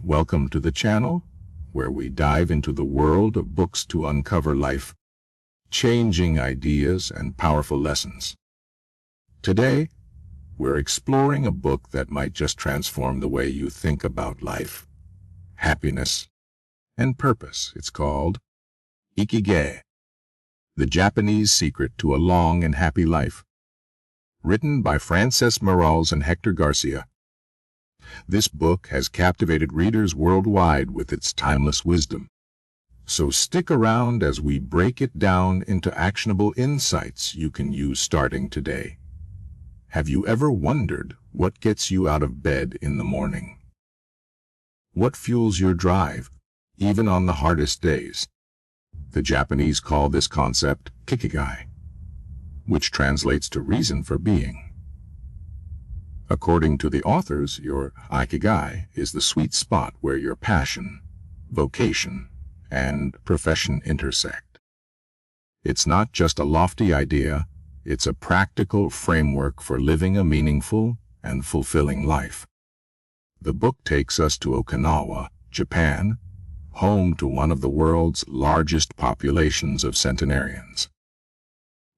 Welcome to the channel, where we dive into the world of books to uncover life-changing ideas and powerful lessons. Today, we're exploring a book that might just transform the way you think about life, happiness, and purpose. It's called Ikigai, The Japanese Secret to a Long and Happy Life. Written by Francesc Miralles and Hector Garcia. This book has captivated readers worldwide with its timeless wisdom. So stick around as we break it down into actionable insights you can use starting today. Have you ever wondered what gets you out of bed in the morning? What fuels your drive, even on the hardest days? The Japanese call this concept Ikigai, which translates to reason for being. According to the authors, your Ikigai is the sweet spot where your passion, vocation, and profession intersect. It's not just a lofty idea, it's a practical framework for living a meaningful and fulfilling life. The book takes us to Okinawa, Japan, home to one of the world's largest populations of centenarians.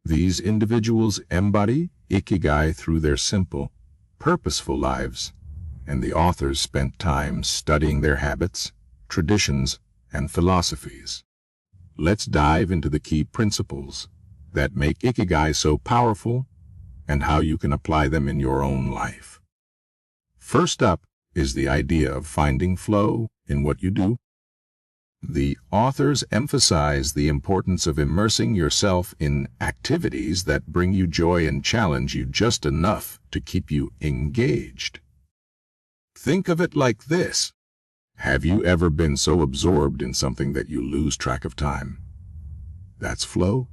These individuals embody Ikigai through their simple, purposeful lives, and the authors spent time studying their habits, traditions, and philosophies. Let's dive into the key principles that make Ikigai so powerful and how you can apply them in your own life. First up is the idea of finding flow in what you do. The authors emphasize the importance of immersing yourself in activities that bring you joy and challenge you just enough to keep you engaged. Think of it like this. Have you ever been so absorbed in something that you lose track of time? That's flow.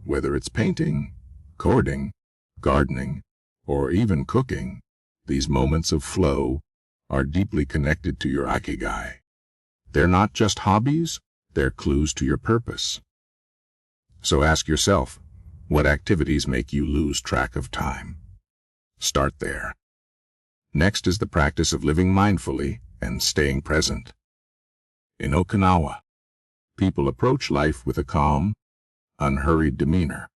Whether it's painting, coding, gardening, or even cooking, these moments of flow are deeply connected to your Ikigai. They're not just hobbies, they're clues to your purpose. So ask yourself, what activities make you lose track of time? Start there. Next is the practice of living mindfully and staying present. In Okinawa, people approach life with a calm, unhurried demeanor.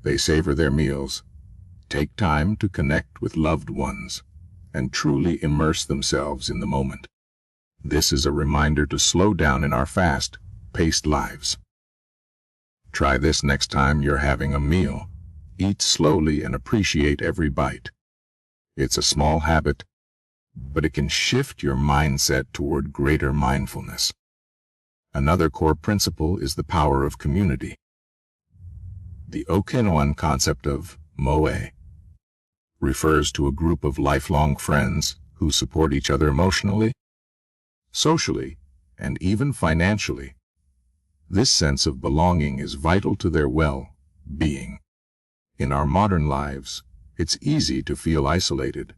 They savor their meals, take time to connect with loved ones, and truly immerse themselves in the moment. This is a reminder to slow down in our fast-paced lives. Try this next time you're having a meal. Eat slowly and appreciate every bite. It's a small habit, but it can shift your mindset toward greater mindfulness. Another core principle is the power of community. The Okinawan concept of moe refers to a group of lifelong friends who support each other emotionally, socially, and even financially. This sense of belonging is vital to their well-being. In our modern lives, it's easy to feel isolated,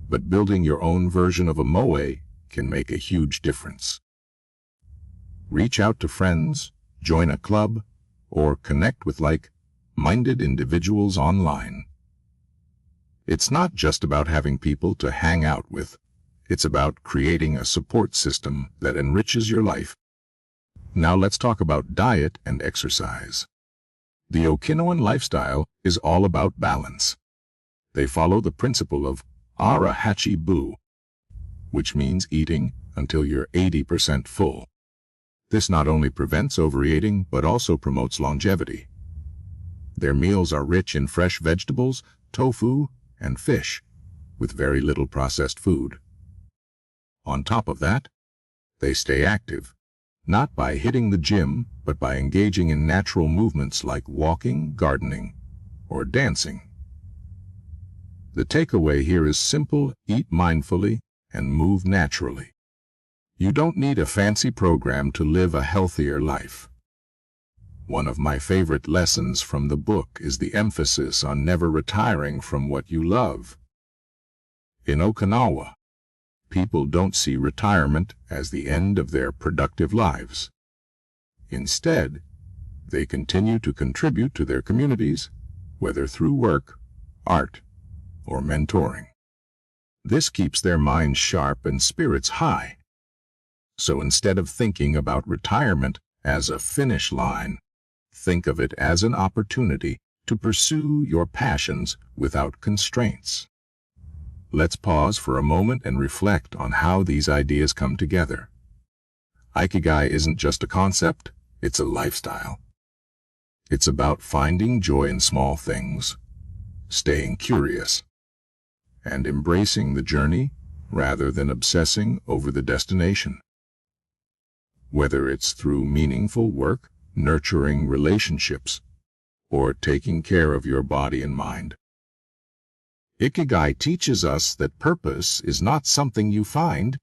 but building your own version of a moe can make a huge difference. Reach out to friends, join a club, or connect with like-minded individuals online. It's not just about having people to hang out with. It's about creating a support system that enriches your life. Now let's talk about diet and exercise. The Okinawan lifestyle is all about balance. They follow the principle of arahachi-bu, which means eating until you're 80% full. This not only prevents overeating, but also promotes longevity. Their meals are rich in fresh vegetables, tofu, and fish, with very little processed food. On top of that, they stay active, not by hitting the gym, but by engaging in natural movements like walking, gardening, or dancing. The takeaway here is simple: eat mindfully and move naturally. You don't need a fancy program to live a healthier life. One of my favorite lessons from the book is the emphasis on never retiring from what you love. In Okinawa, people don't see retirement as the end of their productive lives. Instead, they continue to contribute to their communities, whether through work, art, or mentoring. This keeps their minds sharp and spirits high. So instead of thinking about retirement as a finish line, think of it as an opportunity to pursue your passions without constraints. Let's pause for a moment and reflect on how these ideas come together. Ikigai isn't just a concept, it's a lifestyle. It's about finding joy in small things, staying curious, and embracing the journey rather than obsessing over the destination. Whether it's through meaningful work, nurturing relationships, or taking care of your body and mind. Ikigai teaches us that purpose is not something you find,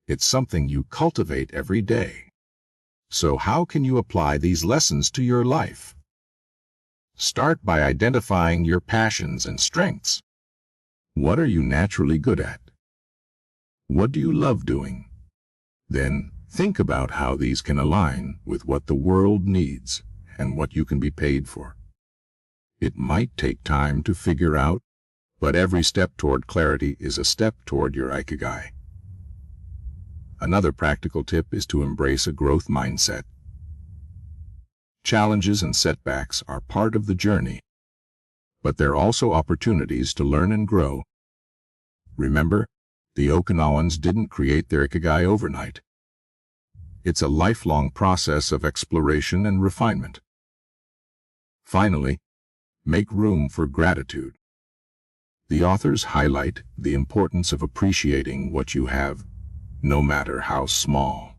it's something you cultivate every day. So how can you apply these lessons to your life? Start by identifying your passions and strengths. What are you naturally good at? What do you love doing? Then think about how these can align with what the world needs and what you can be paid for. It might take time to figure out, but every step toward clarity is a step toward your Ikigai. Another practical tip is to embrace a growth mindset. Challenges and setbacks are part of the journey, but they're also opportunities to learn and grow. Remember, the Okinawans didn't create their Ikigai overnight. It's a lifelong process of exploration and refinement. Finally, make room for gratitude. The authors highlight the importance of appreciating what you have, no matter how small.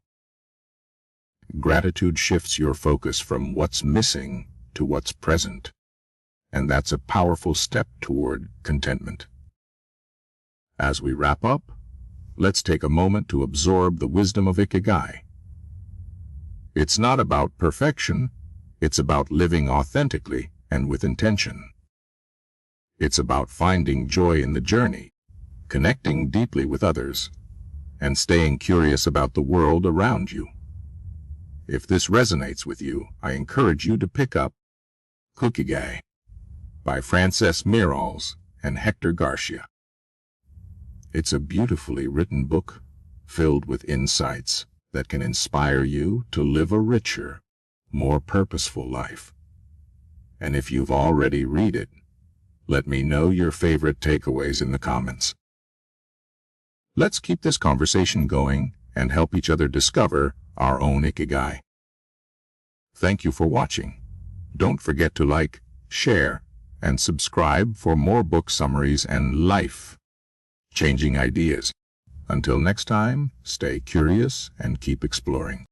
Gratitude shifts your focus from what's missing to what's present, and that's a powerful step toward contentment. As we wrap up, let's take a moment to absorb the wisdom of Ikigai. It's not about perfection, it's about living authentically and with intention. It's about finding joy in the journey, connecting deeply with others, and staying curious about the world around you. If this resonates with you, I encourage you to pick up Ikigai by Francesc Miralles and Hector Garcia. It's a beautifully written book filled with insights that can inspire you to live a richer, more purposeful life. And if you've already read it, let me know your favorite takeaways in the comments. Let's keep this conversation going and help each other discover our own Ikigai. Thank you for watching. Don't forget to like, share, and subscribe for more book summaries and life-changing ideas. Until next time, stay curious and keep exploring.